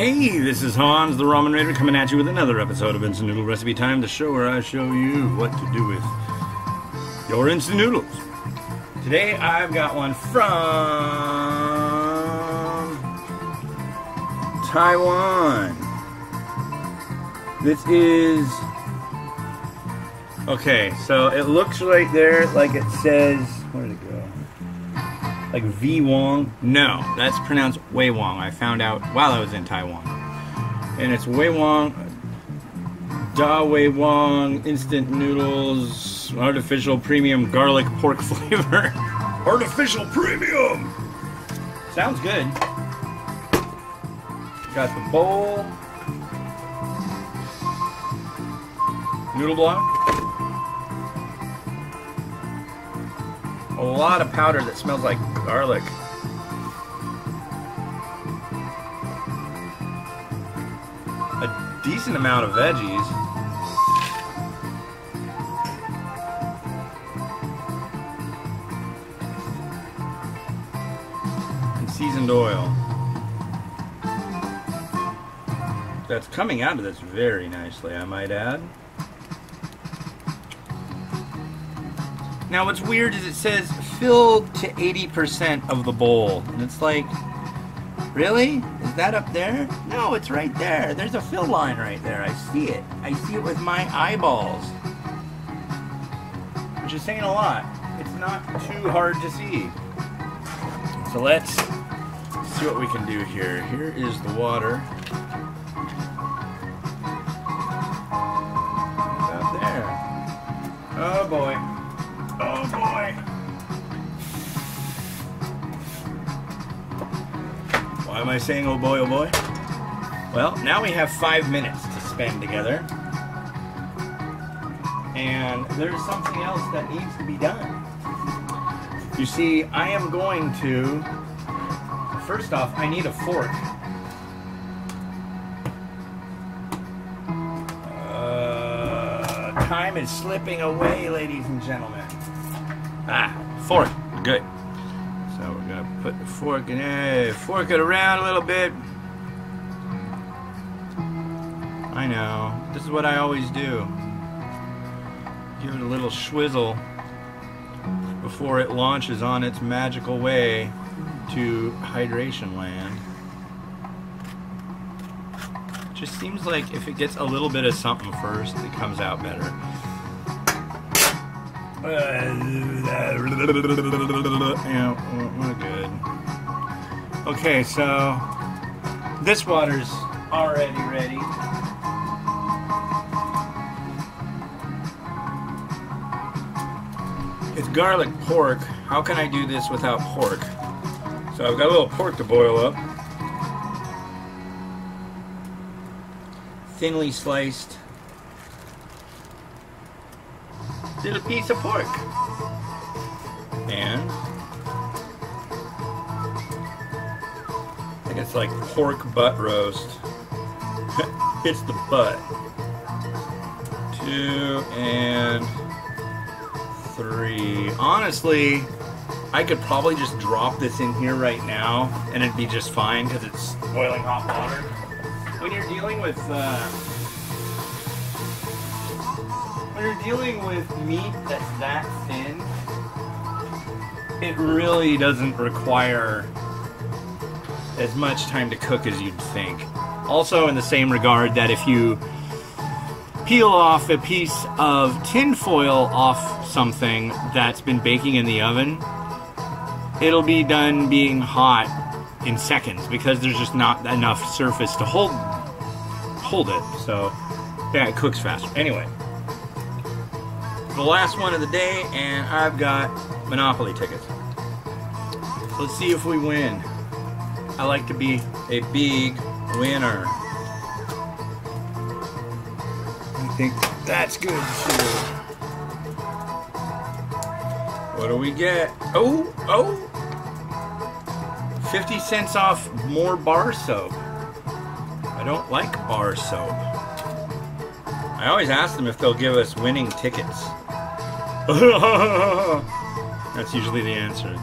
Hey, this is Hans, the Ramen Raider, coming at you with another episode of Instant Noodle Recipe Time, the show where I show you what to do with your instant noodles. Today I've got one from Taiwan. This is... okay, so it looks right there like it says... where did it go? Like Wei Wong. No, that's pronounced Wei Wong. I found out while I was in Taiwan. And it's Wei Wong, Wei Wong, instant noodles, artificial premium garlic pork flavor. Artificial premium! Sounds good. Got the bowl. Noodle block. A lot of powder that smells like garlic. A decent amount of veggies. And seasoned oil. That's coming out of this very nicely, I might add. Now what's weird is it says filled to 80% of the bowl. And it's like, really? Is that up there? No, it's right there. There's a fill line right there. I see it. I see it with my eyeballs. Which is saying a lot. It's not too hard to see. So let's see what we can do here. Here is the water. About there. Oh boy. Oh boy! Why am I saying oh boy, oh boy? Well, now we have 5 minutes to spend together. And there's something else that needs to be done. You see, I am going to... first off, I need a fork. Time is slipping away, ladies and gentlemen. Ah, fork. Good. So we're going to put the fork in there. Fork it around a little bit. I know. This is what I always do. Give it a little swizzle before it launches on its magical way to hydration land. Just seems like if it gets a little bit of something first, it comes out better. Yeah, we're good. Okay, so this water's already ready. It's garlic pork. How can I do this without pork? So I've got a little pork to boil up. Thinly sliced little piece of pork. And I think it's like pork butt roast. It's the butt. 2 and 3. Honestly, I could probably just drop this in here right now and it'd be just fine because it's boiling hot water. When you're dealing with meat that's that thin, it really doesn't require as much time to cook as you'd think. Also, in the same regard that if you peel off a piece of tin foil off something that's been baking in the oven, it'll be done being hot in seconds because there's just not enough surface to hold it. So yeah, it cooks faster. Anyway, the last one of the day, and I've got Monopoly tickets. So let's see if we win. I like to be a big winner. I think that's good too. What do we get? Oh! 50 cents off more bar soap. I don't like bar soap. I always ask them if they'll give us winning tickets. That's usually the answer.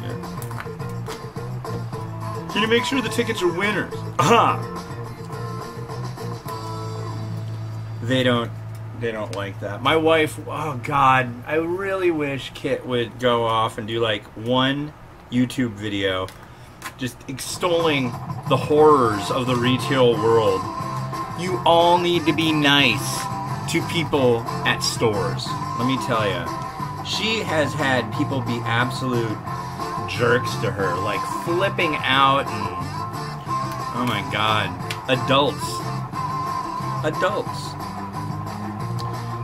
Can you make sure the tickets are winners? Aha! they don't like that. My wife, oh God, I really wish Kit would go off and do like one YouTube video just extolling the horrors of the retail world. You all need to be nice to people at stores. Let me tell you, she has had people be absolute jerks to her, like flipping out and, oh my God, adults.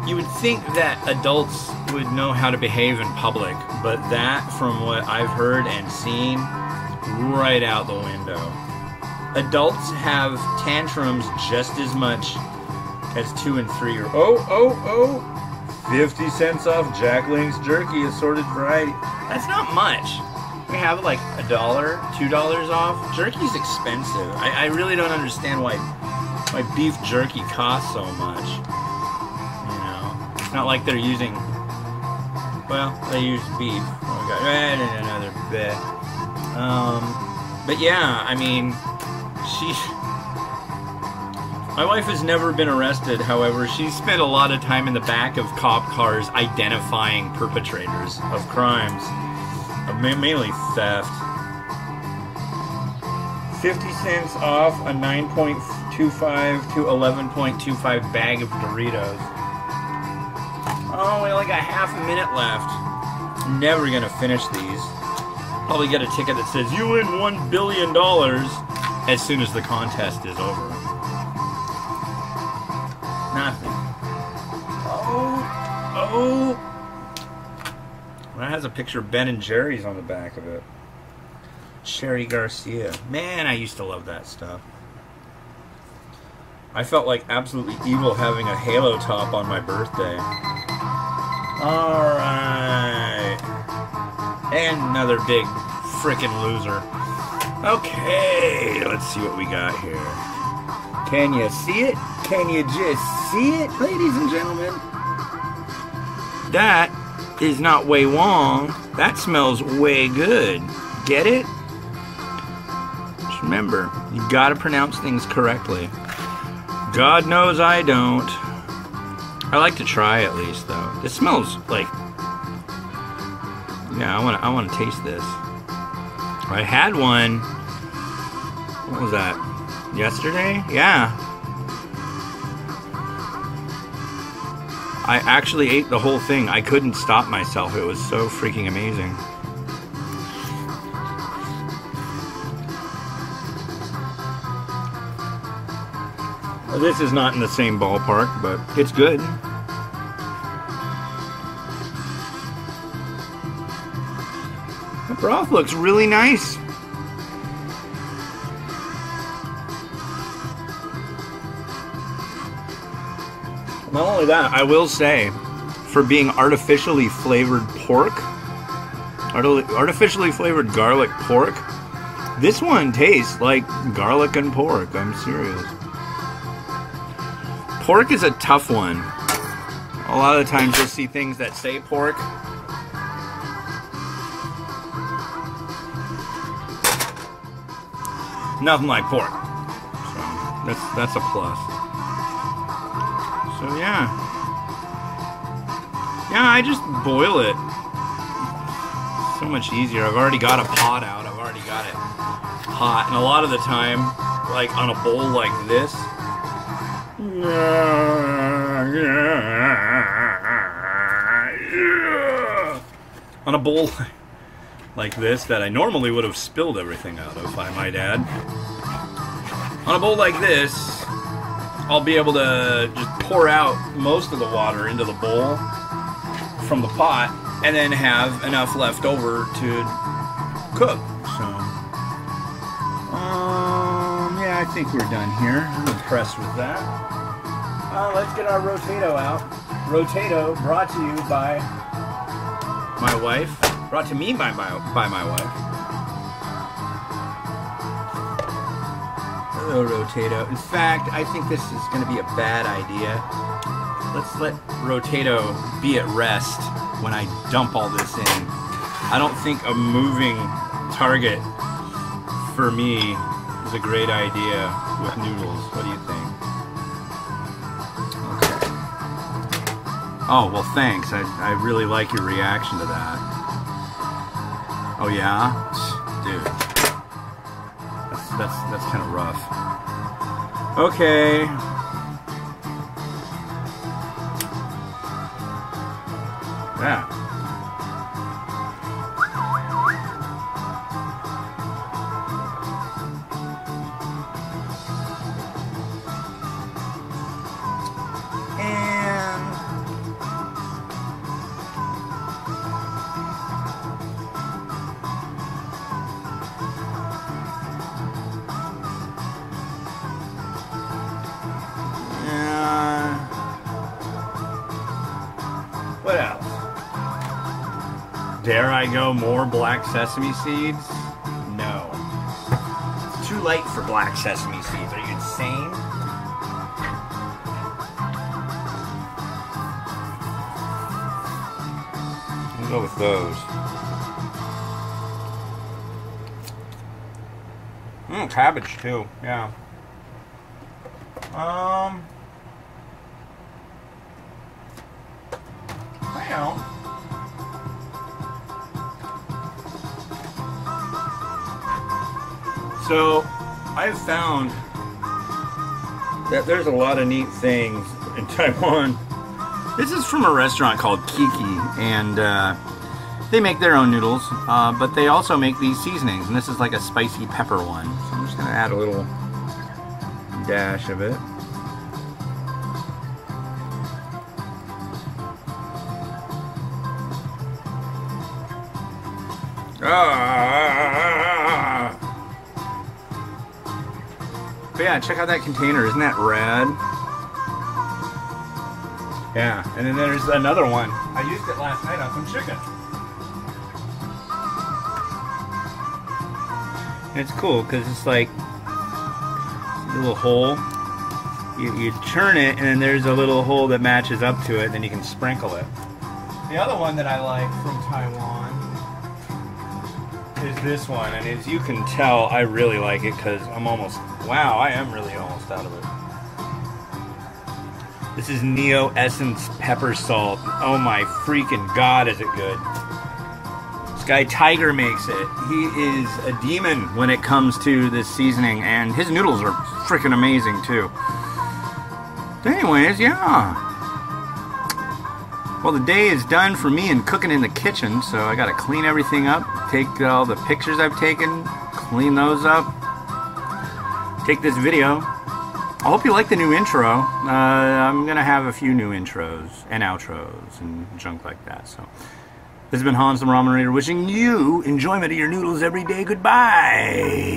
You would think that adults would know how to behave in public, but that, from what I've heard and seen, right out the window. Adults have tantrums just as much as 2 and 3 year olds. Oh, 50 cents off Jack Link's jerky, assorted variety. That's not much. We have like $1, $2 off. Jerky's expensive. I really don't understand why beef jerky costs so much. You know, it's not like they're using, well, they use beef. Oh God, another bit. But yeah, I mean, my wife has never been arrested. However, she's spent a lot of time in the back of cop cars identifying perpetrators of crimes, mainly theft. 50 cents off a 9.25 to 11.25 bag of Doritos. Oh, we only got half a minute left. I'm never gonna finish these. Probably get a ticket that says you win $1 billion as soon as the contest is over. Nothing. Oh. That has a picture of Ben and Jerry's on the back of it. Sherry Garcia. Man, I used to love that stuff. I felt like absolutely evil having a Halo top on my birthday. Alright. And another big frickin' loser. Okay, let's see what we got here. Can you see it? Can you just see it, ladies and gentlemen? That is not Wei Wong. That smells way good. Get it? Just remember, you gotta pronounce things correctly. God knows I don't. I like to try at least, though. This smells like... Yeah, I want to taste this. I had one... What was that? Yesterday? Yeah. I actually ate the whole thing. I couldn't stop myself. It was so freaking amazing. Well, this is not in the same ballpark, but it's good. The broth looks really nice. Not only that, I will say, for being artificially flavored pork, artificially flavored garlic pork, this one tastes like garlic and pork. I'm serious. Pork is a tough one. A lot of the times you'll see things that say pork. Nothing like pork. So that's a plus. So yeah, I just boil it. So much easier. I've already got a pot out. I've already got it hot, and a lot of the time, like on a bowl like this, on a bowl like this that I normally would have spilled everything out of, I might add. On a bowl like this, I'll be able to just pour out most of the water into the bowl from the pot and then have enough left over to cook. So, yeah, I think we're done here. I'm impressed with that. Let's get our Rotato out. Rotato brought to you by my wife. Brought to me by my wife. Hello, Rotato. In fact, I think this is going to be a bad idea. Let's let Rotato be at rest when I dump all this in. I don't think a moving target for me is a great idea with noodles. What do you think? Okay. Oh, well, thanks. I really like your reaction to that. Oh, yeah? Dude. That's kind of rough. Okay. Yeah. What else? Dare I go more black sesame seeds? No. It's too late for black sesame seeds. Are you insane? I'll go with those. Cabbage too, yeah. Well, so I've found that there's a lot of neat things in Taiwan. This is from a restaurant called Kiki, and they make their own noodles, but they also make these seasonings, and this is like a spicy pepper one. So I'm just gonna add a little dash of it. But yeah, check out that container. Isn't that rad? Yeah, and then there's another one. I used it last night on some chicken. And it's cool because it's like a little hole. You turn it, and then there's a little hole that matches up to it, and then you can sprinkle it. The other one that I like from Taiwan is this one, and as you can tell, I really like it because I'm almost, wow, I am really almost out of it. This is Neo Essence Pepper Salt. Oh my freaking god, is it good. This guy Tiger makes it. He is a demon when it comes to this seasoning, and his noodles are freaking amazing too. But anyways, yeah. Well, the day is done for me and cooking in the kitchen, so I gotta clean everything up, take all the pictures I've taken, clean those up, take this video. I hope you like the new intro. I'm gonna have a few new intros and outros and junk like that. So this has been Hans the Ramen Raider wishing you enjoyment of your noodles every day. Goodbye.